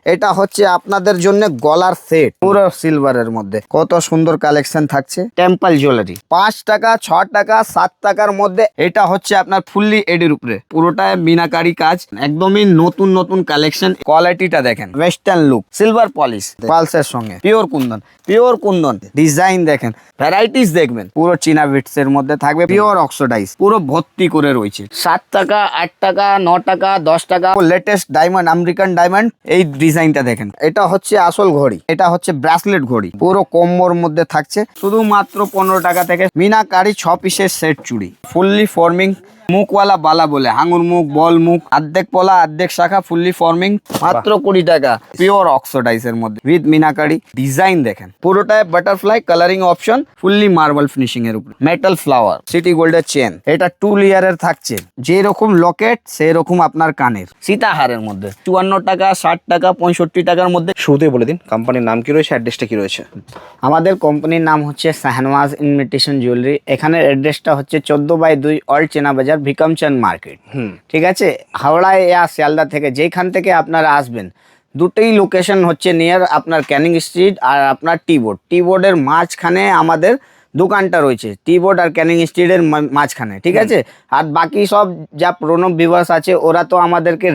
এটা হচ্ছে আপনাদের জন্য গলার সেট, পুরো সিলভারের মধ্যে। কত সুন্দর কালেকশন থাকছে। টেম্পল জুয়েলারি 5 টাকা, 6 টাকা, 7 টাকার মধ্যে। এটা হচ্ছে আপনার ফুললি এডির উপরে, পুরোটাই মিনাকারি কাজ, একদমই নতুন নতুন কালেকশন। কোয়ালিটিটা দেখেন, ওয়েস্টার্ন লুক, সিলভার পলিশ, পালসের সঙ্গে পিওর কুন্দন ডিজাইন দেখেন, ভ্যারাইটিস দেখবেন। পুরো চীনা বিটস এর মধ্যে থাকবে, পিওর অক্সিডাইজ, পুরো ভর্তি করে রয়েছে। 7 টাকা, 8 টাকা, 9 টাকা, 10 টাকা। লেটেস্ট ডায়মন্ড, আমেরিকান ডায়মন্ড, এই ডিজাইনটা দেখেন। এটা হচ্ছে আসল ঘড়ি, এটা হচ্ছে ব্রেসলেট ঘড়ি, পুরো কম্বোর মধ্যে থাকছে শুধুমাত্র 15 টাকা থেকে। মিনাকারি 6 পিসের সেট চুড়ি, ফুললি ফর্মিং, মুখওয়ালা বালা বলে, হাঙুর মুখ, বল মুখ, অর্ধেক পলা অর্ধেক শাখা, ফুললি ফর্মিং, মাত্র 20 টাকা। পিওর অক্সিডাইজ এর মধ্যে উইথ মিনাকারি ডিজাইন দেখেন, পুরোটায় butterfly colouring option, fully marble finishing এর উপরে, মেটাল ফ্লাওয়ার, সিটি গোল্ডের চেন। এটা 2 লেয়ারের থাকছে, যেরকম লকেট সেরকম আপনার কানের। সীতাহারের মধ্যে 54 টাকা, 60 টাকা, 65 টাকার মধ্যে। শুরুতে বলে দিন কোম্পানির নাম কি রয়েছে, অ্যাড্রেসটা কি রয়েছে? আমাদের কোম্পানির নাম হচ্ছে শাহনওয়াজ ইমিটেশন জুয়েলারি। এখানের অ্যাড্রেসটা হচ্ছে 14/2 অল্ড চেনা বাজার, বিকামচাঁদ মার্কেট। ঠিক আছে, হাওড়ায় ইয়া শিয়ালদা থেকে যেখান থেকে আপনারা আসবেন, দুটোই লোকেশন হচ্ছে নিয়ার আপনার ক্যানিং স্ট্রিট আর আপনার টি বোর্ডের মাঝখানে আমাদের দোকানটা রয়েছে, টি বোর্ড আর ক্যানিং স্ট্রিটের মাঝখানে। ঠিক আছে, আর বাকি সব যা পুরোনো ভিউয়ার্স আছে ওরা তো আমাদেরকে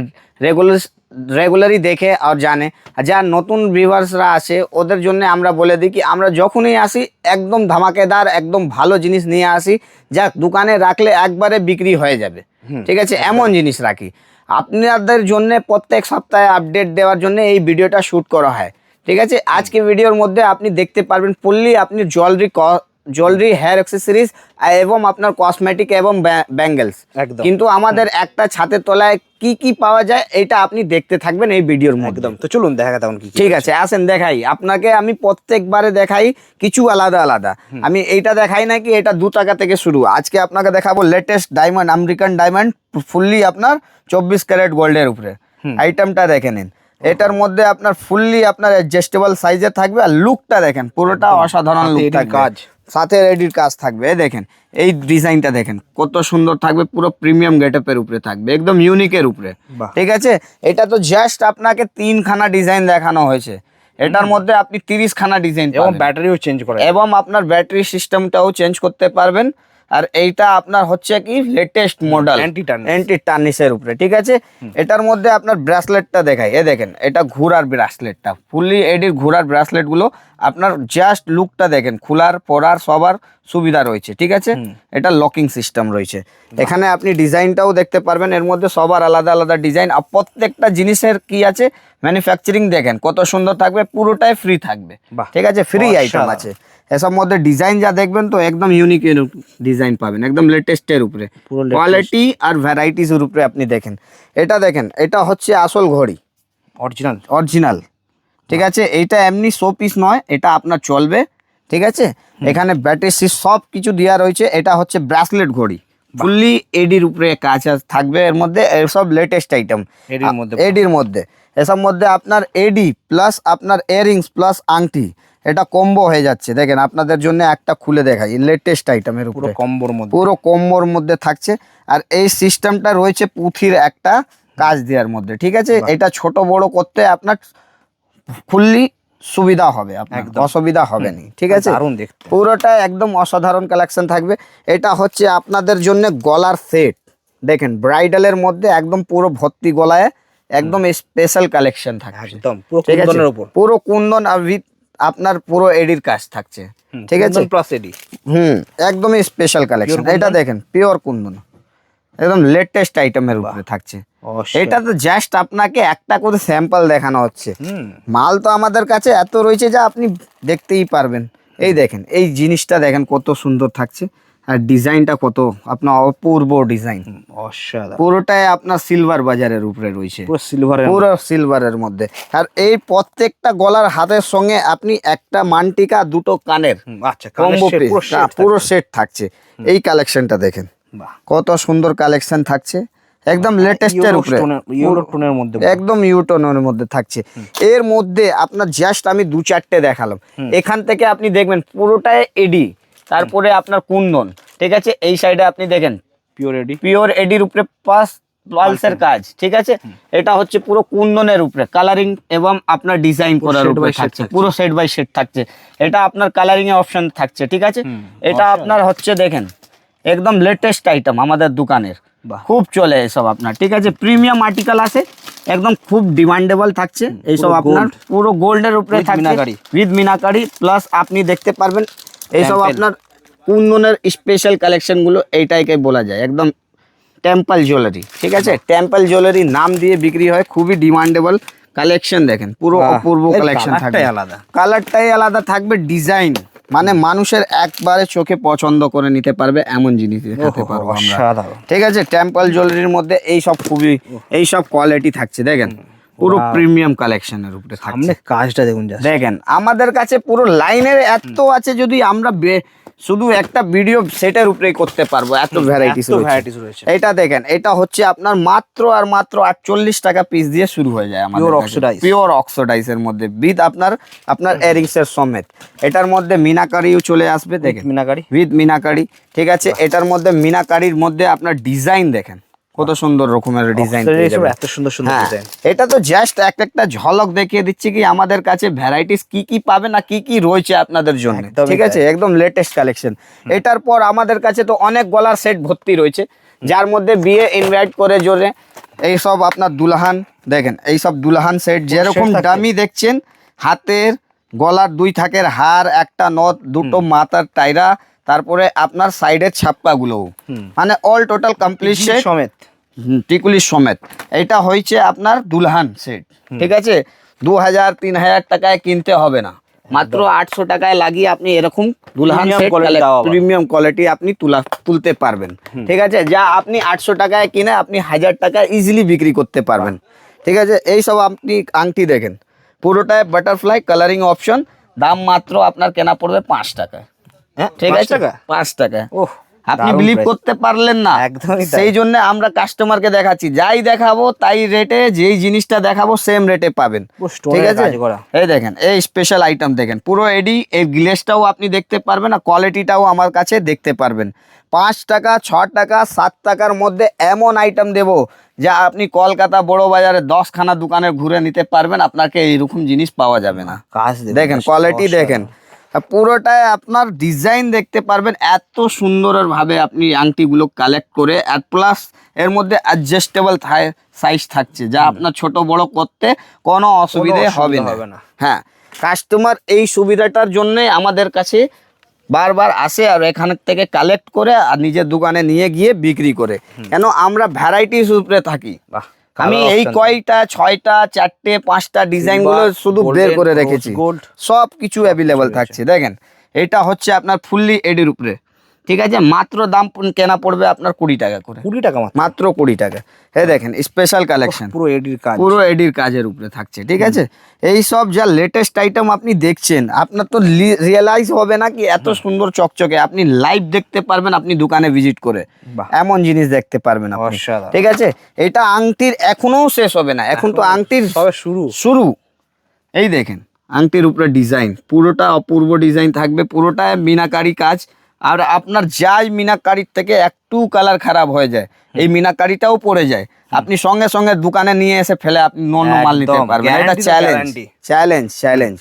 রেগুলারই দেখে আর জানে। আর যা নতুন ভিউয়ার্সরা আছে ওদের জন্য আমরা বলে দিই কি আমরা যখনই আসি একদম ধামাকেদার, একদম ভালো জিনিস নিয়ে আসি, যা দোকানে রাখলে একবারে বিক্রি হয়ে যাবে। ঠিক আছে, এমন জিনিস রাখি। আপনাদের জন্য প্রত্যেক সপ্তাহে আপডেট দেওয়ার জন্য এই ভিডিওটা শ্যুট করা হয়। ঠিক আছে, আজকে ভিডিওর মধ্যে আপনি দেখতে পারবেন ফুললি আপনি জুয়েলারি, হেয়ার অ্যাক্সেসরিজ এবং আপনার কসমেটিক এবং ব্যাঙ্গেলস। কিন্তু আমাদের একটা ছাদের তলায় কি কি পাওয়া যায় এটা আপনি দেখতে থাকবেন এই ভিডিওর মধ্যে। একদম, তো চলুন দেখা তেমন কি। ঠিক আছে, আসেন দেখাই আপনাকে। আমি প্রত্যেকবারে দেখাই কিছু আলাদা আলাদা। আমি এইটা দেখাই নাকি এটা 2 টাকা থেকে শুরু। আজকে আপনাকে দেখাবো latest diamond, American diamond, fully আপনার 24 ক্যারেট গোল্ডের উপরে। আইটেমটা দেখে নিন। এটার মধ্যে আপনার ফুললি আপনার অ্যাডজাস্টেবল সাইজে থাকবে, আর লুকটা দেখেন, পুরোটা অসাধারণ লুক থাকবে, সাথে রেডির কাজ থাকবে। দেখেন এই ডিজাইনটা দেখেন কত সুন্দর থাকবে, পুরো প্রিমিয়াম গেটআপের উপরে থাকবে, একদম ইউনিকের উপরে। ঠিক আছে, এটা তো জাস্ট আপনাকে 3 খানা ডিজাইন দেখানো হয়েছে। এটার মধ্যে আপনি 30 খানা ডিজাইন এবং ব্যাটারিও চেঞ্জ করা, এবং আপনার ব্যাটারি সিস্টেমটাও চেঞ্জ করতে পারবেন। আর এইটা আপনার হচ্ছে কি লেটেস্ট মডেল, অ্যান্টি টার্নিশের উপরে। ঠিক আছে, এটার মধ্যে আপনার ব্রেসলেটটা দেখাই। এ দেখেন, এটা ঘোড়ার ব্রেসলেটটা, ফুললি এডির ঘোড়ার ব্রেসলেট গুলো আপনার জাস্ট লুকটা দেখেন, খোলার পরার সবার সুবিধা রয়েছে। ঠিক আছে, এটা লকিং সিস্টেম রয়েছে। এখানে আপনি ডিজাইনটাও দেখতে পারবেন, এর মধ্যে সবার আলাদা আলাদা ডিজাইন। আর প্রত্যেকটা জিনিসের কি আছে ম্যানুফ্যাকচারিং দেখেন কত সুন্দর থাকবে, পুরোটাই ফ্রি থাকবে। ঠিক আছে, ফ্রি আইটেম আছে এসব মধ্যে। ডিজাইন যা দেখবেন তো একদম ইউনিক ডিজাইন পাবেন, একদম লেটেস্টের উপরে, কোয়ালিটি আর ভ্যারাইটিস এর উপরে। আপনি দেখেন, এটা দেখেন, এটা হচ্ছে আসল ঘড়ি, অরিজিনাল। ঠিক আছে, এইটা এমনি 100 পিস নয়, এটা আপনার চলবে। ঠিক আছে, এখানে ব্যাটারি সব কিছু দেওয়া রয়েছে। এটা হচ্ছে ব্রেসলেট ঘড়ি, ফুললি এডির উপরে কাজ থাকবে। এর মধ্যে সব লেটেস্ট আইটেম এডির মধ্যে। এসব মধ্যে আপনার এডি প্লাস আপনার ইয়াররিংস প্লাস আংটি, এটা কম্বো হয়ে যাচ্ছে। দেখেন আপনাদের জন্য একটা খুলে দেখাই, লেটেস্ট আইটেমের উপরে, পুরো কম্বোর মধ্যে থাকছে। আর এই সিস্টেমটা রয়েছে পুঁথির একটা কাজ দেওয়ার মধ্যে। ঠিক আছে, এটা ছোট বড় করতে আপনার ফুললি সুবিধা হবে, আপনার অসুবিধা হবে না। ঠিক আছে, পুরোটা একদম অসাধারণ কালেকশন থাকবে। এটা হচ্ছে আপনাদের জন্য গলার সেট, দেখেন ব্রাইডালের মধ্যে একদম পুরো ভর্তি গলায়, একদম স্পেশাল কালেকশন থাকছে, পুরো কুন্দন আর উইথ আপনার পুরো এডির কাজ থাকছে। ঠিক আছে, একদমই স্পেশাল কালেকশন। এটা দেখেন পিওর কুন্দন, একদম লেটেস্ট আইটেমের উপরে থাকছে। এটা তো জাস্ট আপনাকে একটা করে স্যাম্পল দেখানো হচ্ছে, মাল তো আমাদের কাছে এত রয়েছে যা আপনি দেখতেই পারবেন। এই দেখেন, এই জিনিসটা দেখেন কত সুন্দর থাকছে, আর ডিজাইনটা কত আপনার অপূর্ব ডিজাইন, পুরোটাই আপনার সিলভার বাজারের উপরে রয়েছে, পুরো সিলভারের মধ্যে। আর এই প্রত্যেকটা গলার হাতের সঙ্গে আপনি একটা মানটিকা, দুটো কানের কম্বো পিস, পুরো সেট থাকছে। এই কালেকশনটা দেখেন কত সুন্দর কালেকশন থাকছে, একদম লেটেস্টের উপরে, একদম ইউটোনের মধ্যে থাকছে। এর মধ্যে আপনার জাস্ট আমি 2-4টে দেখালাম। এখান থেকে আপনি দেখবেন পুরোটাই এডি, তারপরে আপনার কুন্দন। ঠিক আছে, এই সাইডে আপনি দেখেন পিওর এডির উপরে পালসের কাজ, ঠিক আছে। এটা হচ্ছে পুরো কুন্দনের উপরে কালারিং এবং আপনার ডিজাইন করার উপরে থাকছে, পুরো সেট বাই সেট থাকছে। এটা আপনার কালারিং এর অপশন থাকছে, ঠিক আছে। এটা আপনার হচ্ছে দেখেন একদম লেটেস্ট আইটেম আমাদের দোকানের, খুব চলে এসব আপনার, ঠিক আছে। প্রিমিয়াম আর্টিকেল আছে, একদম খুব ডিমান্ডেবল থাকছে এইসব আপনার, পুরো গোল্ডের উপরে থাকছে উইথ মিনাকারি প্লাস আপনি দেখতে পারবেন এইসব আপনার কুন্দনের স্পেশাল কালেকশন গুলো, এইটাকে বলা যায় একদম টেম্পল জুয়েলারি, ঠিক আছে। টেম্পল জুয়েলারি নাম দিয়ে বিক্রি হয়, খুবই ডিমান্ডেবল কালেকশন। দেখেন পুরো অপূর্ব কালেকশন থাকবে, কালারটাই আলাদা থাকবে, ডিজাইন মানে মানুষের একবারে চোখে পছন্দ করে নিতে পারবে এমন জিনিস দেখাতে পারবো আমরা, ঠিক আছে। টেম্পল জুয়েলারির মধ্যে এই সব কোয়ালিটি থাকছে, দেখেন পুরো প্রিমিয়াম কালেকশনের উপরে থাকছে। কাজটা দেখুন, দেখেন আমাদের কাছে পুরো লাইনের এত আছে, যদি আমরা শুধু একটা ভিডিও সেটের উপরেই করতে পারবো, এত ভ্যারাইটিস রয়েছে। এটা দেখেন, এটা হচ্ছে আপনার মাত্র আর মাত্র 48 টাকা পিস দিয়ে শুরু হয়ে যায় আমাদের পিওর অক্সিডাইজের মধ্যে উইথ আপনার এয়ারিংস এর সমেত। এটার মধ্যে মিনাকারিও চলে আসবে, দেখেন মিনাকারি উইথ মিনাকারি, ঠিক আছে। এটার মধ্যে মিনাকারির মধ্যে আপনার ডিজাইন দেখেন কত সুন্দর রকমের ডিজাইন, এত সুন্দর সুন্দর ডিজাইন। এটা তো জাস্ট একটা ঝলক দেখিয়ে দিচ্ছি কি আমাদের কাছে ভ্যারাইটিস কি পাবে না কি রয়েছে আপনাদের জন্য, ঠিক আছে। একদম লেটেস্ট কালেকশন। এটার পর আমাদের কাছে তো অনেক গলার সেট ভর্তি রয়েছে, যার মধ্যে বিয়ে ইনভাইট করে জোরে এইসব আপনার দুলহান, দেখেন এইসব দুলহান সেট যেরকম দামি দেখছেন, হাতের গলার 2 থাকের হার, একটা নথ, দুটো মাথার টাইরা, তারপরে আপনার সাইডের ছাপ্পাগুলো, মানে অল টোটাল কমপ্লিট সেট সমেত, টিকুলি সমেত। এটা হয়েছে আপনার দুলহান সেট, ঠিক আছে। 2000-3000 টাকায় কিনতে হবে না, মাত্র 800 টাকায় লাগিয়ে আপনি এরকম দুলহান সেট প্রিমিয়াম কোয়ালিটি আপনি তুলতে পারবেন, ঠিক আছে। যা আপনি 800 টাকায় কিনে আপনি 1000 টাকায় ইজিলি বিক্রি করতে পারবেন, ঠিক আছে। এই সব আপনি আংটি দেখেন পুরোটায় বাটারফ্লাই কালারিং অপশন, দাম মাত্র আপনার কেনা পড়বে 5 টাকায়, ঠিক আছে 5 টাকা। আপনি বিলিভ করতে পারলেন না, সেই জন্য আমরা কাস্টমারকে দেখাচ্ছি, যাই দেখাবো তাই রেটে, যেই জিনিসটা দেখাবো সেম রেটে পাবেন, ঠিক আছে। এই দেখেন এই স্পেশাল আইটেম দেখেন, পুরো এডি, এই গ্লেসটাও আপনি দেখতে পারবেন, আর কোয়ালিটিটাও আমার কাছে দেখতে পারবেন। 5 টাকা, 6 টাকা, 7 টাকার মধ্যে এমন আইটেম দেবো যা আপনি কলকাতা বড় বাজারে 10খানা দোকানে ঘুরে নিতে পারবেন, আপনাকে এইরকম জিনিস পাওয়া যাবে না। দেখেন কোয়ালিটি দেখেন, পুরোটাই আপনার ডিজাইন দেখতে পারবেন, এত সুন্দর ভাবে আপনি আংটিগুলো কালেক্ট করে, আর প্লাস এর মধ্যে অ্যাডজাস্টেবল সাইজ থাকছে, যা আপনার ছোট বড় করতে কোনো অসুবিধে হবে না। হ্যাঁ, কাস্টমার এই সুবিধাটার জন্য আমাদের কাছে বারবার আসে, আর এখান থেকে কালেক্ট করে আর নিজের দোকানে নিয়ে গিয়ে বিক্রি করে, কেন আমরা ভ্যারাইটিস উপরে থাকি। আমি এই কয়টা 6টা 4টে 5টা ডিজাইন গুলো শুধু বের করে রেখেছি, সব কিছু অ্যাভেলেবল থাকছে। দেখেন এটা হচ্ছে আপনার ফুললি এডির উপরে, ঠিক আছে। মাত্র দাম কেনা পড়বে আপনার 20 টাকা করে, 20 টাকা মাত্র 20 টাকা। এই দেখেন স্পেশাল কালেকশন, পুরো এডির কাজের উপরে থাকছে, ঠিক আছে। এই সব যা লেটেস্ট আইটেম আপনি দেখছেন, আপনার তো রিয়েলাইজ হবে না কি এত সুন্দর চকচকে, আপনি লাইভ দেখতে পারবেন, আপনি দোকানে ভিজিট করে এমন জিনিস দেখতে পারবেন আপনি, ঠিক আছে। এটা আংটির এখনো শেষ হবে না, এখন তো আংটির শুরু। এই দেখেন আংটির উপরে ডিজাইন, পুরোটা অপূর্ব ডিজাইন থাকবে, পুরোটা মিনাকারি কাজ। আর আপনার যাই মিনাকারির থেকে একটু কালার খারাপ হয়ে যায়, এই মিনাকারিটাও পড়ে যায়, আপনি সঙ্গে সঙ্গে দোকানে নিয়ে এসে ফেলে আপনি নন মাল নিতে পারবেন। এটা চ্যালেঞ্জ।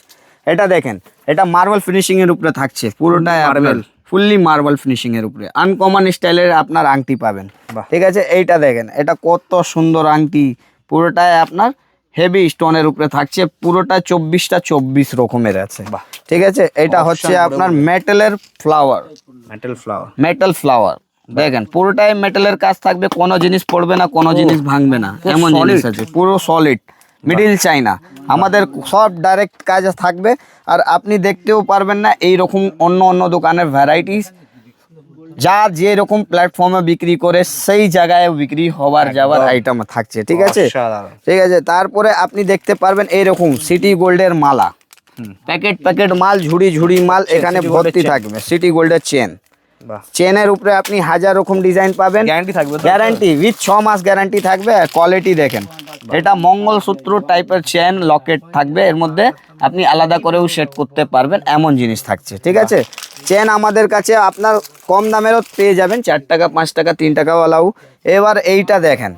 এটা দেখেন, এটা মার্বেল ফিনিশিং এর উপরে থাকছে, পুরোটাই মার্বেল, ফুললি মার্বেল ফিনিশিং এর উপরে আনকমন স্টাইলের আপনার আংটি পাবেন, ঠিক আছে। এইটা দেখেন, এটা কত সুন্দর আংটি, পুরোটাই আপনার হেভি স্টোনের উপরে থাকছে, পুরোটা 24টা 24 রকমের আছে, ঠিক আছে। এটা হচ্ছে আপনার মেটাল ফ্লাওয়ার, দেখেন পুরোটাই মেটালের কাজ থাকবে, কোনো জিনিস পড়বে না, কোনো জিনিস ভাঙবে না, এমন জিনিস আছে, পুরো সলিড মিডিল চাইনা, আমাদের সব ডাইরেক্ট কাজ থাকবে। আর আপনি দেখতেও পারবেন না এইরকম অন্য দোকানের ভ্যারাইটিস, যা যে রকম প্ল্যাটফর্মে বিক্রি করে সেই জায়গায় বিক্রি হওয়ার যাওয়ার আইটেম থাকছে, ঠিক আছে। তারপরে আপনি দেখতে পারবেন এইরকম সিটি গোল্ডের মালা, প্যাকেট মাল, ঝুড়ি মাল এখানে ভর্তি থাকবে। সিটি গোল্ডের চেনের উপরে আপনি 1000 রকম ডিজাইন পাবেন, গ্যারান্টি উইথ 6 মাস গ্যারান্টি থাকবে। কোয়ালিটি দেখেন, এটা মঙ্গলসূত্র টাইপের চেন লকেট থাকবে, এর মধ্যে আপনি আলাদা করেও সেট করতে পারবেন, এমন জিনিস থাকছে, ঠিক আছে। চেন আমাদের কাছে আপনার কম দামেরও পেয়ে যাবেন, 4 টাকা 5 টাকা 3 টাকাওয়ালাও। এবার এইটা দেখেন,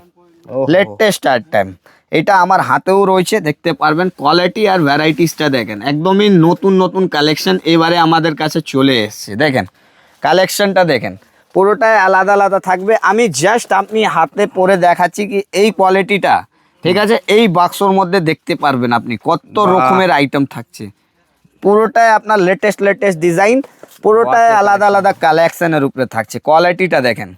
ওহো। Latest item. এটা আমার হাতেও রয়েছে, দেখতে পারবেন। কোয়ালিটি আর ভ্যারাইটিসটা দেখেন, একদমই নতুন নতুন কালেকশন এবারে আমাদের কাছে চলে এসেছে। দেখেন কালেকশনটা দেখেন, পুরোটাই আলাদা আলাদা থাকবে। আমি জাস্ট আপনি হাতে পরে দেখাচ্ছি কি এই কোয়ালিটিটা, ঠিক আছে। এই বাক্সর মধ্যে দেখতে পারবেন আপনি কত বাহ। রকমের আইটেম থাকছে। পুরোটাই আপনার লেটেস্ট লেটেস্ট ডিজাইন, পুরোটাই আলাদা আলাদা কালেকশনের উপরে থাকছে। কোয়ালিটিটা দেখেন,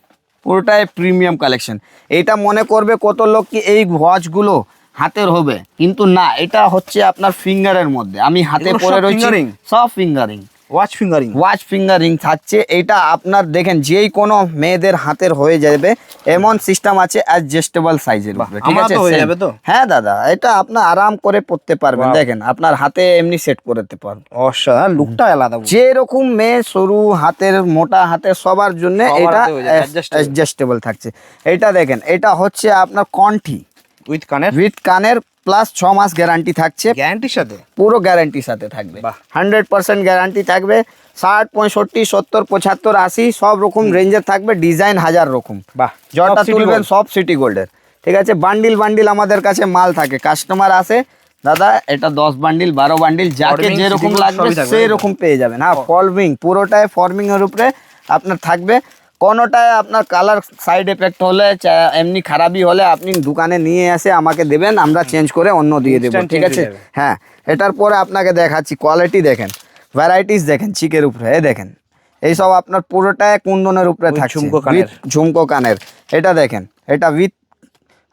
পুরোটাই প্রিমিয়াম কালেকশন। এটা মনে করবে কত লোক কি এই ওয়াচগুলো হাতের হবে, কিন্তু না, এটা হচ্ছে আপনার ফিঙ্গারের মধ্যে। আমি হাতে এগুলো পরে সব রয়েছি, fingering? সব fingering, watch fingering. Watch fingering থাকছে। এটা আপনার দেখেন যেই কোনো মেয়েদের হাতের হয়ে যাবে এমন সিস্টেম আছে, অ্যাডজাস্টেবল সাইজের উপরে, ঠিক আমার আছে। তো হয়ে same। যাবে তো? হ্যাঁ দাদা, এটা আপনার আরাম করে পড়তে পারবেন। Wow. দেখেন আপনার হাতে এমনি সেট করতে পারবেন। অসাধারণ, লুকটা আলাদা। যেরকম মেয়ে সরু হাতের, মোটা হাতের, সবার জন্য সবার এটা হাতে হয়ে যাবে, adjustable। অ্যাডজাস্টেবল থাকছে। এটা দেখেন, এটা হচ্ছে আপনার কণ্ঠি উইথ কানের উইথ কানের প্লাস 6 মাস গ্যারান্টি থাকছে, গ্যারান্টির সাথে। পুরো গ্যারান্টির সাথে থাকবে। বাহ। 100% গ্যারান্টি থাকবে। 60, 65, 70, 75, 80 সব রকম রেঞ্জের থাকবে। ডিজাইন 1000 রকম। বাহ, যটা সব City তুলবেন Gold। সব সিটি গোল্ডের, ঠিক আছে। বান্ডিল বান্ডিল আমাদের কাছে মাল থাকে, কাস্টমার আসে দাদা এটা 10 বান্ডিল 12 বান্ডিল যাকে Forming, যেরকম City Gold লাগবে সবই থাকবে, সেই রকম পেয়ে যাবেন। হ্যাঁ, ফর্মিং, পুরোটাই ফর্মিং এর উপরে আপনার থাকবে। কোনোটায় আপনার কালার সাইড এফেক্ট হলে এমনি খারাপই হলে আপনি দোকানে নিয়ে এসে আমাকে দেবেন, আমরা চেঞ্জ করে অন্য দিয়ে দেবো, Instant ঠিক change আছে। হয়ে যাবে। হ্যাঁ, এটার পরে আপনাকে দেখাচ্ছি কোয়ালিটি দেখেন, ভ্যারাইটিস দেখেন চিকের উপরে। এই দেখেন এইসব আপনার পুরোটাই কুন্দনের উপরে With থাকছে, ঝুমকো কানের। with ঝুমকো কানের। এটা দেখেন, এটা উইথ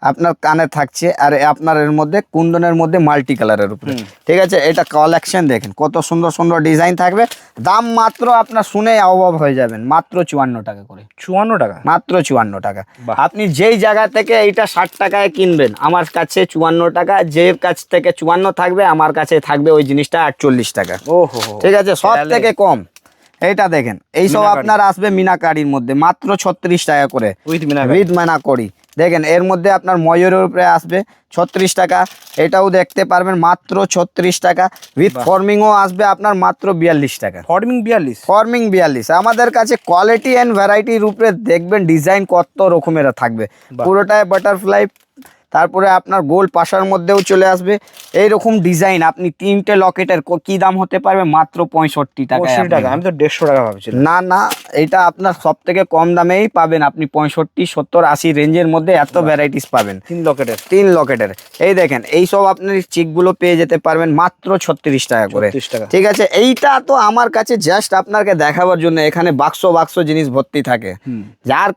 আপনার কানে থাকছে, আর আপনার এর মধ্যে কুন্দনের মধ্যে মাল্টি কালারের উপরে, ঠিক আছে। এটা কালেকশন দেখেন কত সুন্দর সুন্দর ডিজাইন থাকবে। দাম মাত্র আপনার শুনে অবাক হয়ে যাবেন, মাত্র 54 টাকা করে। 54 টাকা। মাত্র 54 টাকা। বাহ। আপনি যেই জায়গা থেকে এইটা 60 টাকায় কিনবেন আমার কাছে 54 টাকা, যে কাছ থেকে 54 থাকবে আমার কাছে থাকবে ওই জিনিসটা 48 টাকা, ওহো, ঠিক আছে। সব তাহলে- থেকে কম। এইটা দেখেন, এইসব মিনাকারি। আপনার আসবে মিনাকারির মধ্যে মাত্র 36 টাকা করে, উইথ মিনাকারি। উইথ মিনাকরি। দেখেন এর মধ্যে আপনার ময়ূরের উপরে আসবে 36 টাকা, এটাও দেখতে পারবেন মাত্র 36 টাকা। উইথ ফর্মিংও আসবে আপনার মাত্র 42 টাকা। ফর্মিং 42। ফর্মিং 42। আমাদের কাছে কোয়ালিটি অ্যান্ড ভ্যারাইটির উপরে দেখবেন ডিজাইন কত রকমের থাকবে। বাহ। পুরোটাই বাটারফ্লাই, তারপরে আপনার গোল পাশার মধ্যেও চলে আসবে এইরকম ডিজাইন। আপনি 3টে লকেটের কি দাম হতে পারবে? মাত্র 65 টাকা। 65 টাকা, আমি তো 150 টাকা ভাবছিলাম। না না, এটা আপনার সব থেকে কম দামেই পাবেন। আপনি 65, 70, 80 রেঞ্জের মধ্যে এত ভ্যারাইটিস পাবেন। 3 লকেটের। 3 লকেটের। এই দেখেন এইসব আপনার চিকগুলো পেয়ে যেতে পারবেন মাত্র 36 টাকা করে, 36 টাকা। ঠিক আছে। এইটা তো আমার কাছে জাস্ট আপনাকে দেখাবার জন্য, এখানে বাক্স বাক্স জিনিস ভর্তি থাকে। যার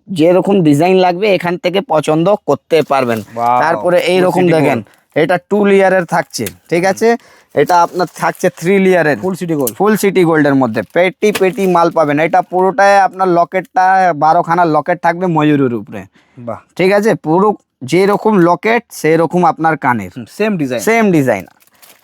যেরকম ডিজাইন লাগবে এখান থেকে পছন্দ করতে পারবেন। Wow, তারপরে এইরকম City দেখেন, এটা 2 লেয়ারের থাকছে, ঠিক আছে। এটা আপনার থাকছে 3 লেয়ারের, ফুল সিটি গোল্ড। ফুল সিটি গোল্ডের মধ্যে পেটি পেটি মাল পাবেন। এটা পুরোটাই আপনার লকেটটা 12 খানার লকেট থাকবে ময়ূরের উপরে, বাহ, ঠিক আছে। পুরো যেরকম লকেট সেই রকম আপনার কানের, সেম ডিজাইন। Same design.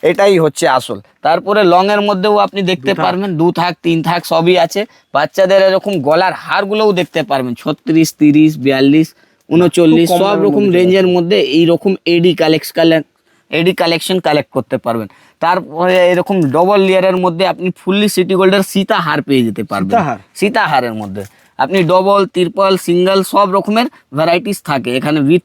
এটাই হচ্ছে আসল। তারপরে লং এর মধ্যেও আপনি দেখতে পারবেন 2 থাক 3 থাক সবই আছে। বাচ্চাদের এরকম গলার হারগুলোও দেখতে পারবেন 36, 30, 42, 39 খুব কম সব দামের রকম মধ্যে রেঞ্জের মধ্যে এইরকম এডি কালেকশন কালেক্ট করতে পারবেন। তারপরে এরকম ডবল লেয়ারের মধ্যে আপনি ফুললি সিটি গোল্ডের সীতা হার পেয়ে যেতে পারবেন। সীতাহার? সীতাহারের মধ্যে আপনি ডবল, ত্রিপল, সিঙ্গেল সব রকমের ভ্যারাইটিস থাকে এখানে। উইথ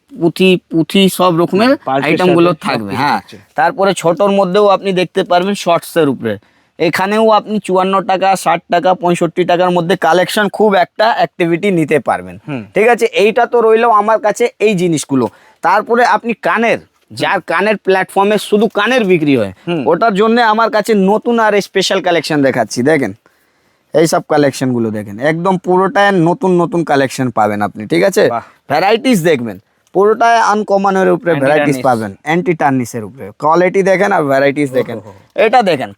পুঁথি সব রকমের পাল্টের আইটেম গুলো সাথে থাকবে। সবকিছু হ্যাঁ, থাকছে। তারপরে ছোটর মধ্যেও আপনি দেখতে পারবেন শর্টসের উপরে। এখানেও আপনি 54 টাকা, 60 টাকা, 65 টাকার মধ্যে কালেকশন খুব একটা অ্যাক্টিভিটি নিতে পারবেন, ঠিক আছে। এইটা তো রইলো আমার কাছে এই জিনিসগুলো। তারপরে আপনি কানের, যার কানের প্ল্যাটফর্মে শুধু কানের বিক্রি হয়, ওটার জন্য আমার কাছে নতুন আর স্পেশাল কালেকশন দেখাচ্ছি। দেখেন এইসব কালেকশনগুলো দেখেন, একদম পুরোটাই নতুন নতুন কালেকশন পাবেন আপনি, ঠিক আছে। বাহ। ভ্যারাইটিস দেখবেন, পুরোটাই আনকমনের উপরে ভ্যারাইটিস Anti-tarnish। পাবেন, অ্যান্টি টার্নিসের উপরে। কোয়ালিটি দেখেন আর ভ্যারাইটিস দেখেন। এটা দেখেন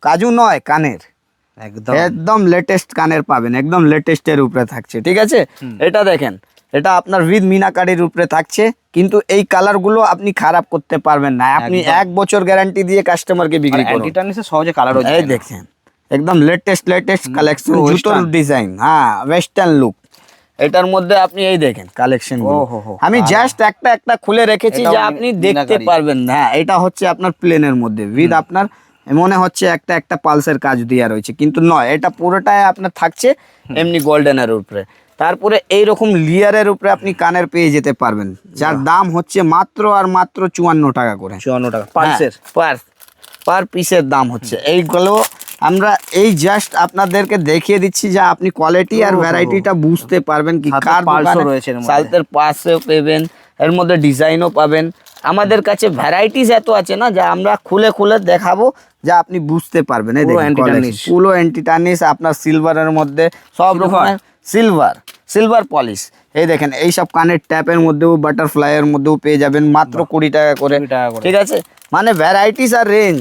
কাজু নয়, কানের একদম। একদম লেটেস্ট কানের পাবেন, একদম লেটেস্টের উপরে থাকছে, ঠিক আছে। এটা দেখেন, এটা আপনার উইথ মিনাকারির উপরে থাকছে, কিন্তু এই কালারগুলো আপনি খারাপ করতে পারবেন না। আপনি একদম। 1 বছর গ্যারান্টি দিয়ে কাস্টমারকে বিক্রি করুন। অ্যান্টিটার্নিসে সহজে কালার হয়ে এই যায় না। দেখছেন একদম লেটেস্ট কালেকশন, জুতোর western। ডিজাইন, হ্যাঁ ওয়েস্টার্ন লুক। এটার মধ্যে আপনি এই দেখেন কালেকশন, ওহো, আমি জাস্ট একটা খুলে রেখেছি যে এটাও আপনি দেখতে মিনাকারি। পারবেন। হ্যাঁ, এটা হচ্ছে আপনার প্লেনের মধ্যে উইথ আপনার মনে হচ্ছে একটা পালসের কাজ দেওয়া রয়েছে, কিন্তু নয়, এটা পুরোটাই আপনার থাকছে এমনি গোল্ডেনের উপরে। তারপরে এইরকম লেয়ারের উপরে আপনি কানের পেয়ে যেতে পারবেন, যার দাম হচ্ছে মাত্র আর মাত্র 54 টাকা করে। 54 টাকা পালসের পার পিসের দাম হচ্ছে এইগুলো। আমরা এই জাস্ট আপনাদেরকে দেখিয়ে দিচ্ছি যে আপনি কোয়ালিটি আর ভ্যারাইটিটা বুঝতে পারবেন কি হাতে কার পালসও দোকানে রয়েছে এর মধ্যে। সালতের পাশে পাবেন, এর মধ্যে ডিজাইনও পাবেন। আমাদের কাছে ভ্যারাইটিস এত আছে না, যা আমরা খুলে খুলে দেখাবো, যা আপনি বুঝতে পারবেন। এই পুরো দেখেন anti-tarnish। পুরো অ্যান্টি-টার্নিশ, আপনার সিলভারের মধ্যে সব রকমের সিলভার পলিশ। এই দেখেন এইসব কানের ট্যাপের মধ্যেও বাটারফ্লাই এর মধ্যেও পেয়ে যাবেন মাত্র 20 টাকা করে। 20 টাকা করে। ঠিক আছে, মানে ভ্যারাইটিস আর রেঞ্জ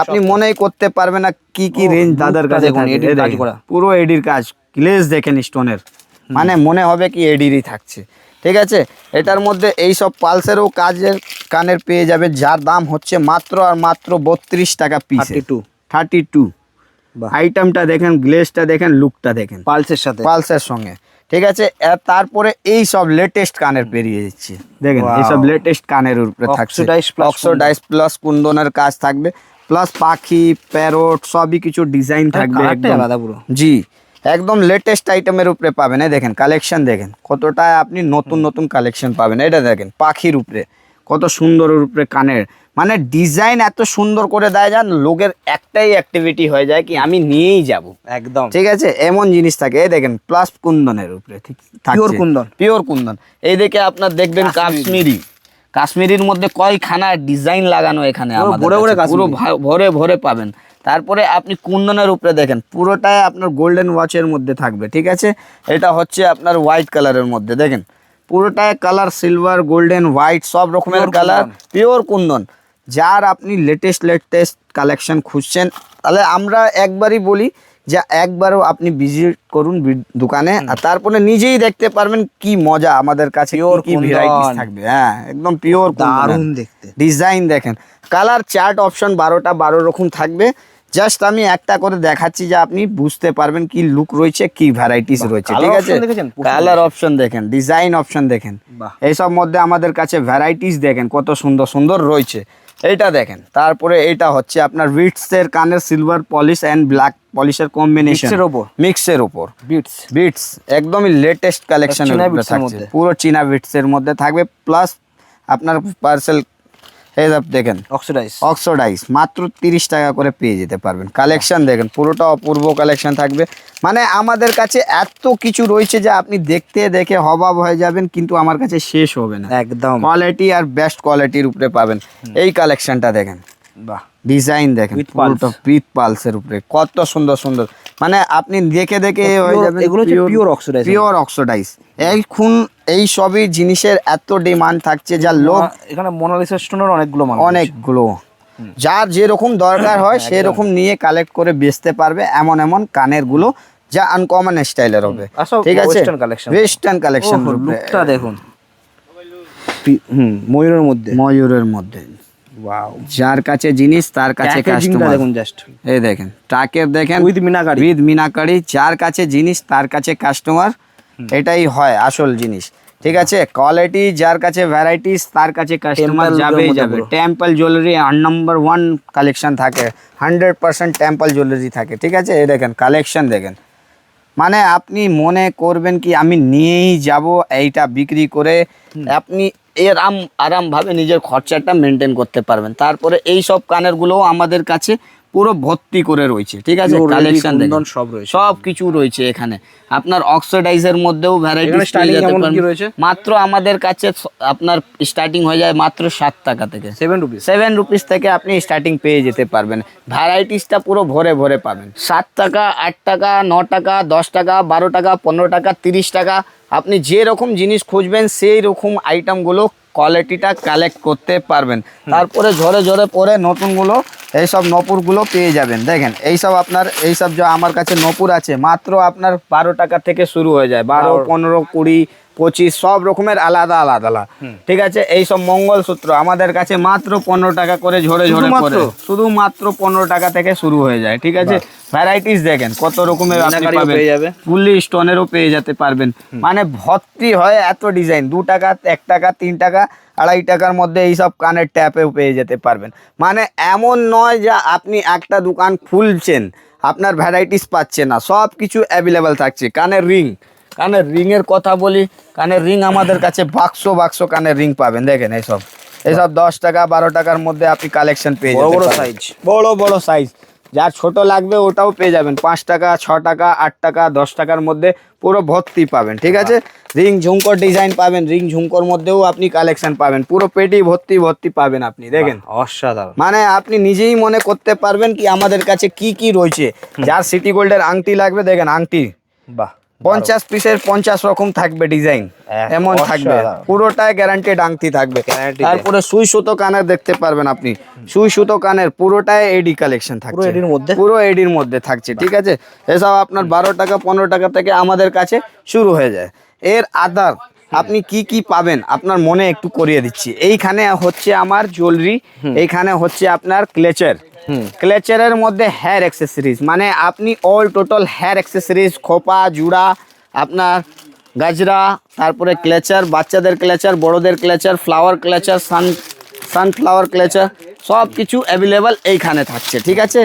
আপনি মনেই করতে পারবেন না কি কি রেঞ্জ দাদার লুকটা কাছে দেখুন, থাকে। এডির এই কাজ দেখেন, করা। পুরো এডির কাজ, গ্লেজ দেখেন স্টোনের, মানে মনে হবে কি এডিরই থাকছে। ঠিক আছে, এটার মধ্যে এই সব পালসেরও কাজের কানের পেয়ে যাবে, যার দাম হচ্ছে মাত্র আর মাত্র 32 টাকা পিস। 32 বাহ। আইটেমটা দেখেন, গ্লেজটা দেখেন, লুকটা দেখেন পালসের সাথে পালসের সঙ্গে। ঠিক আছে, আর তারপরে এই সব লেটেস্ট কানের পেরিয়ে যাচ্ছে, দেখেন Wow। এই সব লেটেস্ট কানের উপরে থাকছে অক্সিডাইজ প্লাস কুন্দনের কাজ থাকবে, প্লাস পাখি প্যারট সবই কিছু ডিজাইন থাকবে কালারটাই একদম। আলাদা পুরো। জি, একদম লেটেস্ট আইটেমের উপরে পাবেন। এই দেখেন কালেকশন দেখেন কতটা আপনি নতুন নতুন কালেকশন পাবেন। এটা দেখেন পাখির উপরে কত সুন্দর উপরে কানের, মানে ডিজাইন এত সুন্দর করে দেয় যান লোকের একটাই অ্যাক্টিভিটি হয়ে যায় কি আমি নিয়েই যাব। একদম ঠিক আছে, এমন জিনিস থাকে। এই দেখেন প্লাস কুন্দনের উপরে Pure কুন্দন। পিওর কুন্দন। এই দেখে আপনার দেখবেন কাশ্মীরির মধ্যে কয়খানা ডিজাইন লাগানো এখানে পুরো আমাদের ভরে ভরে কাছে, পুরো কাশ্মীরি। ভরে ভরে পাবেন। তারপরে আপনি কুন্দনের উপরে দেখেন পুরোটাই আপনার গোল্ডেন ওয়াচের মধ্যে থাকবে। ঠিক আছে, এটা হচ্ছে আপনার হোয়াইট কালারের মধ্যে, দেখেন পুরোটাই কালার সিলভার গোল্ডেন হোয়াইট সব রকমের Pure colour, Kundan. Pure Kundan. যার আপনি লেটেস্ট কালেকশন খুঁজছেন, তাহলে আমরা একবারই বলি যে একবারও আপনি ভিজিট করুন দোকানে, আর তারপরে নিজেই দেখতে পারবেন কি মজা আমাদের কাছে Pure কি কুন্দন। ভ্যারাইটিস থাকবে। হ্যাঁ, একদম পিওর দারুণ দেখতে। ডিজাইন দেখেন, কালার চার্ট অপশন 12 রকম থাকবে। জাস্ট আমি একটা করে দেখাচ্ছি যে আপনি বুঝতে পারবেন কি লুক রয়েছে, কি ভ্যারাইটিস রয়েছে। colour ঠিক আছে, option দেখেছেন? কালার অপশন দেখেন, ডিজাইন অপশন দেখেন, বাহ। এইসব মধ্যে আমাদের কাছে ভ্যারাইটিস দেখেন কত সুন্দর সুন্দর রয়েছে। এইটা দেখেন, তারপরে এটা হচ্ছে আপনার বিটসের কানের সিলভার পলিশ অ্যান্ড ব্ল্যাক পলিশের কম্বিনেশন, Beats এর ওপর? মিক্সের উপর বিটস বিটস, একদমই লেটেস্ট কালেকশনের চীনা উপরে beats এর থাকছে, মধ্যে। পুরো চীনা বিটসের মধ্যে থাকবে। প্লাস আপনার পার্সেল দেখেন অক্সিডাইজ মাত্র 30 টাকা করে পেয়ে যেতে পারবেন। কালেকশন দেখেন পুরোটা অপূর্ব কালেকশন থাকবে, মানে আমাদের কাছে এত কিছু রয়েছে যে আপনি দেখতে দেখে হবাব হয়ে যাবেন, কিন্তু আমার কাছে শেষ হবে না। একদম কোয়ালিটি আর বেস্ট কোয়ালিটির উপরে পাবেন। এই কালেকশনটা দেখেন, বাহ। ডিজাইন দেখেন With pulse। উইথ পালসের উপরে কত সুন্দর সুন্দর, মানে আপনি দেখে দেখে হয়ে Pure- যাবেন। এগুলো হচ্ছে pure oxidized। Pure oxidise. এখন এই সবই জিনিসের এত ডিমান্ড থাকছে, যা লোক এখানে মোনালিসা স্টোনের অনেকগুলো মাল অনেকগুলো, যার যেরকম দরকার হয় সেরকম নিয়ে কালেক্ট করে বেচতে পারবে। এমন এমন কানের গুলো যা আনকমন স্টাইলের হবে। ঠিক আছে, ওয়েস্টার্ন কালেকশন। লুকটা দেখুন, ময়ূরের মধ্যে ওয়াও। যার কাছে জিনিস তার কাছে কাস্টমার। দেখুন জাস্ট এই দেখেন ট্রাকের দেখেন উইথ মিনাকারি। যার কাছে জিনিস তার কাছে কাস্টমার, এটাই হয় আসল জিনিস। ঠিক আছে, কোয়ালিটি যার কাছে ভ্যারাইটিস তার কাছে কাস্টমার Temple যাবেই মধ্যে যাবে। পুরো। টেম্পল জুয়েলারি নাম্বার 1 কালেকশন থাকে, 100% টেম্পল জুয়েলারি থাকে। ঠিক আছে, এই দেখেন কালেকশন দেখেন, মানে আপনি মনে করবেন কি আমি নিয়েই যাব এইটা বিক্রি করে, আপনি আরামভাবে নিজের খরচাটা মেনটেন করতে পারবেন। তারপরে এই সব কানের গুলোও আমাদের কাছে পুরো ভর্তি করে রয়েছে। ঠিক আছে, Pure ready কালেকশন কুন্দন সব রয়েছে। সব কিছু রয়েছে এখানে। আপনার অক্সিডাইজের মধ্যেও ভ্যারাইটি এখানে starting কেমন কি রয়েছে? মাত্র আমাদের কাছে আপনার স্টার্টিং হয়ে যায় মাত্র 7 টাকা থেকে, 7 রুপিস থেকে আপনি স্টার্টিং পেয়ে যেতে পারবেন। ভ্যারাইটিসটা পুরো ভরে ভরে পাবেন। 7 টাকা, 8 টাকা, 9 টাকা, 10 টাকা, 12 টাকা, 15 টাকা, 30 টাকা, আপনি যে রকম জিনিস খুঁজবেন সেই রকম আইটেমগুলো কোয়ালিটিটা কালেক্ট করতে পারবেন। তারপরে ঝরে ঝরে পরে নতুনগুলো এইসব নপুরগুলো পেয়ে যাবেন। দেখেন এইসব আপনার এইসব যা আমার কাছে নপুর আছে মাত্র আপনার 12 টাকা থেকে শুরু হয়ে যায়, 12, 15, 20, 25 সব রকমের আলাদা আলাদা। ঠিক আছে, এইসব মঙ্গলসূত্র আমাদের কাছে মাত্র 15 টাকা করে ঝরে ঝরে পড়ে, শুধুমাত্র 15 টাকা থেকে শুরু হয়ে যায়। ঠিক আছে, ভ্যারাইটিস দেখেন কত রকমের আপনি পাবেন, ফুললি স্টোনেরও পেয়ে যেতে পারবেন, মানে ভর্তি হয় এত ডিজাইন। 2 টাকা, 1 টাকা, 3 টাকা, 2.5 টাকার মধ্যে এইসব কানের ট্যাপেও পেয়ে যেতে পারবেন। মানে এমন নয় যে আপনি একটা দোকান খুলছেন আপনার ভ্যারাইটিস পাচ্ছেন না, সব কিছু অ্যাভেলেবেল থাকছে। কানের রিং কানের রিং এর কথা বলি, কানের রিং আমাদের কাছে বাক্স বাক্স কানের রিং পাবেন। দেখেন এইসব 10 টাকা 12 টাকার মধ্যে আপনি কালেকশন পেয়ে যাবেন। বড় সাইজ, বড় বড় সাইজ, যার ছোট লাগবে ওটাও পেয়ে যাবেন। 5 টাকা 6 টাকা 8 টাকা 10 টাকার মধ্যে পুরো ভর্তি পাবেন। ঠিক আছে, রিং ঝুমকোর ডিজাইন পাবেন, রিং ঝুমকোর মধ্যেও আপনি কালেকশন পাবেন, পুরো পেটি ভর্তি ভর্তি পাবেন আপনি। দেখেন অসাধারণ, মানে আপনি নিজেই মনে করতে পারবেন কি আমাদের কাছে কি কি রয়েছে। যার সিটি গোল্ডের আংটি লাগবে, দেখেন আংটি বাহ 50 পিসের 50 রকম থাকবে ডিজাইন, এমন থাকবে, পুরোটাই গ্যারান্টেড আংটি থাকবে। তারপরে সুই সুতো কানের দেখতে পারবেন আপনি, সুই সুতো কানের পুরোটাই এডি কালেকশন থাকছে, পুরো এডির মধ্যে থাকছে। ঠিক আছে, এসব আপনার 12 টাকা 15 টাকা থেকে আমাদের কাছে শুরু হয়ে যায়। এর আদার আপনি কি কি পাবেন আপনার মনে একটু করিয়ে দিচ্ছি। এইখানে হচ্ছে আমার জুয়েলারি, এইখানে হচ্ছে আপনার ক্লেচার, ক্লেচারের মধ্যে হেয়ার অ্যাক্সেসরিজ, মানে আপনি অল টোটাল হেয়ার অ্যাক্সেসরিজ, খোপা জুড়া, আপনার গাজরা, তারপরে ক্লেচার, বাচ্চাদের ক্লেচার, বড়দের ক্লেচার, ফ্লাওয়ার ক্লেচার, সানফ্লাওয়ার ক্লেচার, সব কিছু অ্যাভেলেবেল এইখানে থাকছে। ঠিক আছে,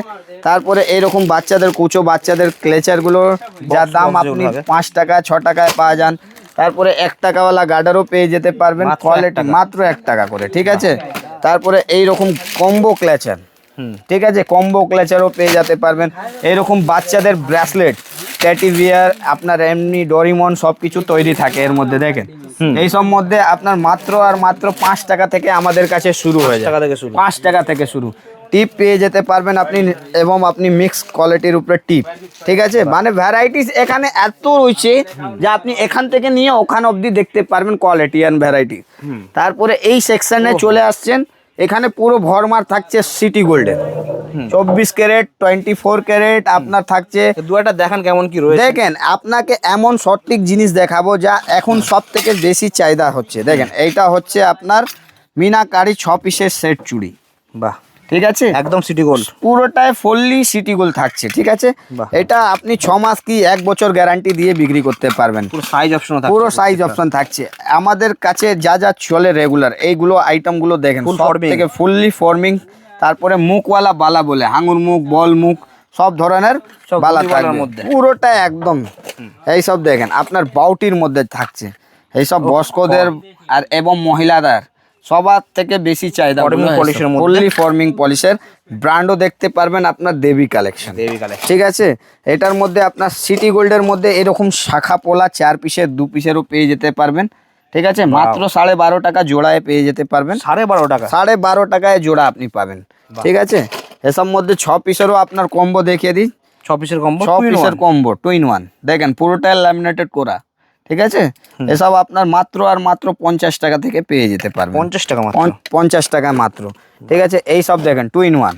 তারপরে এইরকম বাচ্চাদের কুচো বাচ্চাদের ক্লেচারগুলোর যার দাম আপনি 5 টাকা 6 টাকায় পাওয়া যান। তারপরে 1 টাকাওয়ালা গার্ডারও পেয়ে যেতে পারবেন, কোয়ালিটি মাত্র 1 টাকা করে। ঠিক আছে, তারপরে এইরকম কম্বো ক্লেচার, ঠিক আছে, কম্বো ক্লেচারও পেয়ে যেতে পারবেন। এরকম বাচ্চাদের ব্রেসলেট, ট্যাডি বিয়ার, আপনার এমনি ডোরিমন সব কিছু তৈরি থাকে এর মধ্যে। দেখেন এইসব মধ্যে আপনার মাত্র আর মাত্র 5 টাকা থেকে আমাদের কাছে শুরু হয়ে যায়, 5 টাকা থেকে শুরু। টিপ পেয়ে যেতে পারবেন আপনি, এবং আপনি মিক্স কোয়ালিটির উপরে টিপ। ঠিক আছে, মানে ভ্যারাইটিস এখানে এত রয়েছে যে আপনি এখান থেকে নিয়ে ওখান অবধি দেখতে পারবেন কোয়ালিটি অ্যান্ড ভ্যারাইটি। তারপরে এই সেকশনে চলে আসছেন, এখানে পুরো ভরমার থাকছে সিটি গোল্ডের 24 ক্যারেট 24 ক্যারেট আপনার থাকছে। দুয়াটা দেখান কেমন কি রয়েছে। দেখেন আপনাকে এমন সঠিক জিনিস দেখাবো যা এখন সব থেকে বেশি চাহিদা হচ্ছে। দেখেন এইটা হচ্ছে আপনার মিনাকারি 6 পিসের সেট চুড়ি, বাহ ঠিক আছে, একদম সিটি গোল্ড, পুরোটাই ফুললি সিটি গোল্ড থাকছে। ঠিক আছে, এটা আপনি 6 মাস কি 1 বছর গ্যারান্টি দিয়ে বিক্রি করতে পারবেন। পুরো সাইজ অপশন থাকছে, পুরো সাইজ অপশন থাকছে। আমাদের কাছে যা যা চলে রেগুলার এইগুলো আইটেমগুলো দেখেন, সব থেকে ফুললি ফর্মিং। তারপরে মুখওয়ালা বালা বলে, হাঙুর মুখ, বল মুখ, সব ধরনের বালা থাকবে পুরোটা একদম। এইসব দেখেন আপনার বাউটির মধ্যে থাকছে, এইসব বয়স্কদের আর এবং মহিলাদের সবার থেকে বেশি চাহিদা ফুললি ফর্মিং পলিশের। ব্র্যান্ডও দেখতে পারবেন আপনার দেবী কালেকশন। ঠিক আছে, এটার মধ্যে আপনার সিটি গোল্ডের মধ্যে এরকম শাখা পোলা 4 পিসের 2 পিসেরও পেয়ে যেতে পারবেন। ঠিক আছে, মাত্র 12.5 টাকা জোড়ায় পেয়ে যেতে পারবেন। 12.5 টাকা, 12.5 টাকায় জোড়া আপনি পাবেন। ঠিক আছে, এসব মধ্যে 6 পিসেরও আপনার কম্বো দেখিয়ে দিই। 6 পিসের কম্বো, 6 পিসের কম্বো 2 in 1 দেখেন, পুরোটা ল্যামিনেটেড করা। ঠিক আছে, এসব আপনার মাত্র আর মাত্র 50 টাকা থেকে পেয়ে যেতে পারবেন। 50 টাকা মাত্র, 50 টাকা মাত্র। ঠিক আছে, এই সব দেখেন 2 in 1,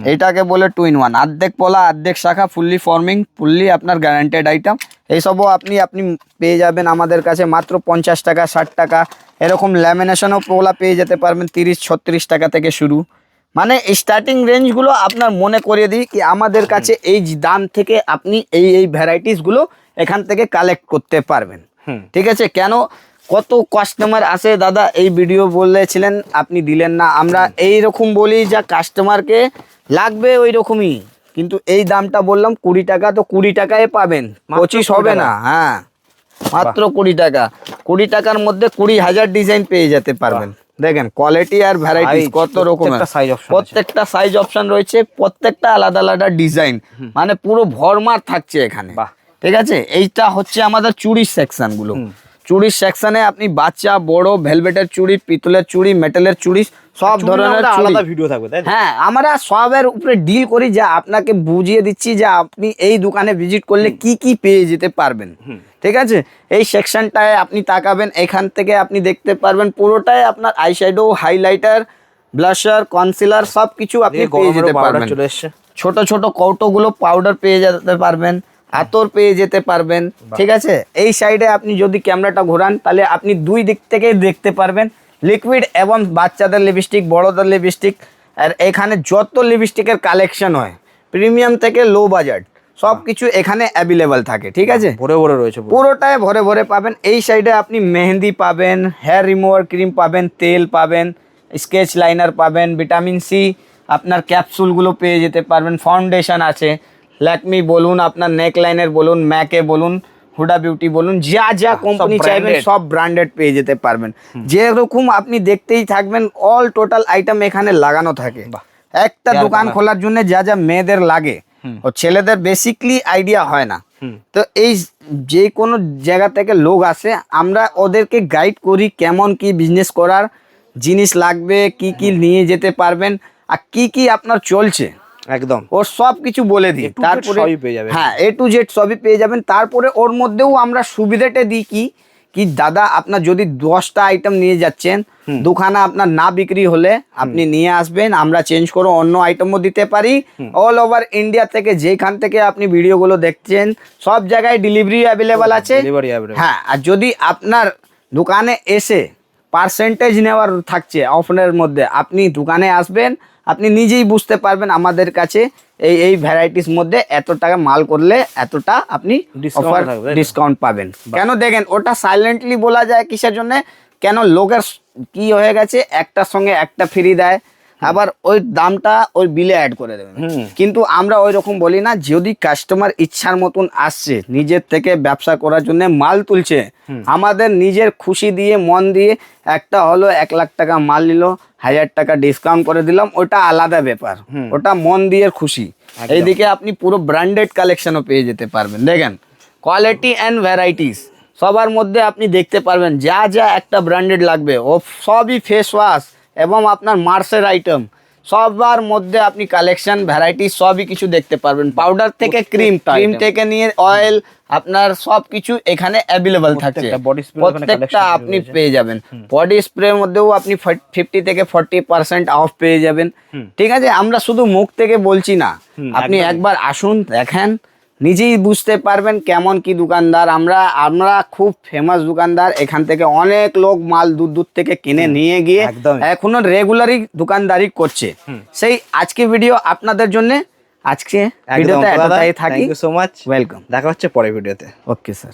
এইটাকে বলে 2 in 1, অর্ধেক পোলা অর্ধেক শাখা, ফুললি ফর্মিং, ফুললি আপনার গ্যারান্টেড আইটেম। এইসবও আপনি পেয়ে যাবেন আমাদের কাছে মাত্র 50 টাকা 60 টাকা। এরকম ল্যামিনেশনও পোলা পেয়ে যেতে পারবেন 30-36 টাকা থেকে শুরু। মানে স্টার্টিং রেঞ্জগুলো আপনার মনে করিয়ে দিই কি আমাদের কাছে এই দাম থেকে আপনি এই ভ্যারাইটিসগুলো এখান থেকে কালেক্ট করতে পারবেন। ঠিক আছে, কেন কত কাস্টমার আসে দাদা এই ভিডিও বলেছিলেন আপনি দিলেন না, আমরা এই রকম বলি যা কাস্টমারকে লাগবে ওই রকমই, কিন্তু এই দামটা বললাম 20 টাকা, তো 20 টাকায় পাবেন, 25 হবে না। হ্যাঁ, মাত্র 20 টাকা। 20 টাকার মধ্যে 20,000 ডিজাইন পেয়ে যেতে পারবেন। দেখেন কোয়ালিটি আর ভ্যারাইটি কত রকমের, প্রত্যেকটা সাইজ অপশন রয়েছে, প্রত্যেকটা আলাদা আলাদা ডিজাইন, মানে পুরো ভরমার থাকছে এখানে। ঠিক আছে, এইটা হচ্ছে আমাদের চুড়ির সেকশন গুলো। চুড়ির সেকশনে আপনি বাচ্চা বড় ভেলভেটের চুড়ি, পিতলের চুড়ি, মেটালের চুড়ি, সব ধরনের আলাদা ভিডিও থাকবে। হ্যাঁ, আমরা সবের উপরে ডিল করি, যা আপনাকে বুঝিয়ে দিচ্ছি যে আপনি এই দোকানে ভিজিট করলে কি কি পেয়ে যেতে পারবেন। ঠিক আছে, এই সেকশনটায় আপনি তাকাবেন, এখান থেকে আপনি দেখতে পারবেন পুরোটাই আপনার আইশ্যাডো, হাইলাইটার, ব্লাশার, কনসিলার সব কিছু আপনি পেয়ে যেতে পারবেন। ছোট ছোট কৌটোগুলো পাউডার পেয়ে যেতে পারবেন, আতর পেয়ে যেতে পারবেন। ঠিক আছে, এই সাইডে আপনি যদি ক্যামেরাটা ঘোরান তাহলে আপনি 2 দিক থেকে দেখতে পারবেন লিকুইড এবং বাচ্চাদের লিপস্টিক, বড়দের লিপস্টিক। আর এখানে যত লিপস্টিকের কালেকশন হয় প্রিমিয়াম থেকে লো বাজেট সব কিছু এখানে অ্যাভেলেবেল থাকে। ঠিক আছে, ভরে ভরে রয়েছে, পুরোটাই ভরে ভরে পাবেন। এই সাইডে আপনি মেহেন্দি পাবেন, হেয়ার রিমুভার ক্রিম পাবেন, তেল পাবেন, স্কেচ লাইনার পাবেন, ভিটামিন সি, আপনার ক্যাপসুলগুলো পেয়ে যেতে পারবেন, ফাউন্ডেশন আছে, ল্যাকমি বলুন, আপনার নেক লাইনের বলুন, ম্যাকে বলুন, হুডা বিউটি বলুন, যা যা কোম্পানি চাইবেন branded। সব ব্র্যান্ডেড পেয়ে যেতে পারবেন। যেরকম আপনি দেখতেই থাকবেন অল টোটাল আইটেম এখানে লাগানো থাকে। একটা দোকান খোলার জন্য যা যা মেয়েদের লাগে ও ছেলেদের বেসিকলি আইডিয়া হয় না। তো এই যে কোনো জায়গা থেকে লোক আসে, আমরা ওদেরকে গাইড করি কেমন কি বিজনেস করার জিনিস লাগবে, কি কি নিয়ে যেতে পারবেন, আর কি কি আপনার চলছে একদম ওর সব কিছু বলে দিই। A to Z তারপরে সবই পেয়ে যাবেন। হ্যাঁ, A to Z সবই পেয়ে যাবেন। তারপরে ওর মধ্যেও আমরা সুবিধাটা দিই কি কি দাদা, আপনার যদি 10টা আইটেম নিয়ে যাচ্ছেন, দুখানা আপনার না বিক্রি হলে আপনি নিয়ে আসবেন, আমরা চেঞ্জ করে অন্য আইটেমও দিতে পারি। অল ওভার ইন্ডিয়া থেকে যেখান থেকে আপনি ভিডিওগুলো দেখছেন সব জায়গায় ডেলিভারি অ্যাভেলেবল আছে। Delivery available. হ্যাঁ, আর যদি আপনার দোকানে এসে পার্সেন্টেজ নেওয়ার থাকছে অফারের মধ্যে, আপনি দোকানে আসবেন, আপনি নিজেই বুঝতে পারবেন আমাদের কাছে এই এই ভ্যারাইটিস মধ্যে এত টাকা মাল করলে এতটা আপনি Discount অফার থাকবে, তাই তো? ডিসকাউন্ট পাবেন। কেন দেখেন ওটা সাইলেন্টলি বলা যায় কিসের জন্য, কেন লোকের কি হয়ে গেছে একটার সঙ্গে একটা ফ্রি দেয়, আবার ওই দামটা ওই বিলে অ্যাড করে দেবেন। কিন্তু আমরা ওই রকম বলি না, যদি কাস্টমার ইচ্ছার মতন আসছে, নিজের থেকে ব্যবসা করার জন্য মাল তুলছে, আমাদের নিজের খুশি দিয়ে মন দিয়ে একটা হলো 1 লাখ টাকা মাল নিল, 1000 টাকা ডিসকাউন্ট করে দিলাম, ওটা আলাদা ব্যাপার, ওটা মন দিয়ে খুশি। এইদিকে আপনি পুরো ব্র্যান্ডেড কালেকশনও পেয়ে যেতে পারবেন। দেখেন কোয়ালিটি অ্যান্ড ভ্যারাইটিস সবার মধ্যে আপনি দেখতে পারবেন, যা যা একটা ব্র্যান্ডেড লাগবে ও সবই ফেস ওয়াশ এবং আপনার মার্সের আইটেম সবার মধ্যে আপনি কালেকশন ভ্যারাইটি সবই কিছু দেখতে পারবেন। পাউডার থেকে ক্রিম, ক্রিম থেকে নিয়ে অয়েল, আপনার সব কিছু এখানে অ্যাভেলেবল থাকছে। প্রত্যেকটা body spray ওখানে প্রত্যেকটা collection আপনি রয়েছে। পেয়ে যাবেন। বডি স্প্রের মধ্যেও আপনি 50 থেকে 40% অফ পেয়ে যাবেন। ঠিক আছে, আমরা শুধু মুখ থেকে বলছি না, আপনি একবার আসুন, দেখেন, নিজেই বুঝতে পারবেন কেমন কি দোকানদার আমরা। আমরা খুব ফেমাস দোকানদার, এখান থেকে অনেক লোক মাল দূর দূর থেকে কিনে নিয়ে গিয়ে একদমই। এখনো রেগুলারই দোকানদারি করছে। সেই আজকে ভিডিও আপনাদের জন্য, আজকে ভিডিওতে এতটাই থাকি। Thank you so much, welcome. দেখা হচ্ছে পরের ভিডিওতে। Okay sir.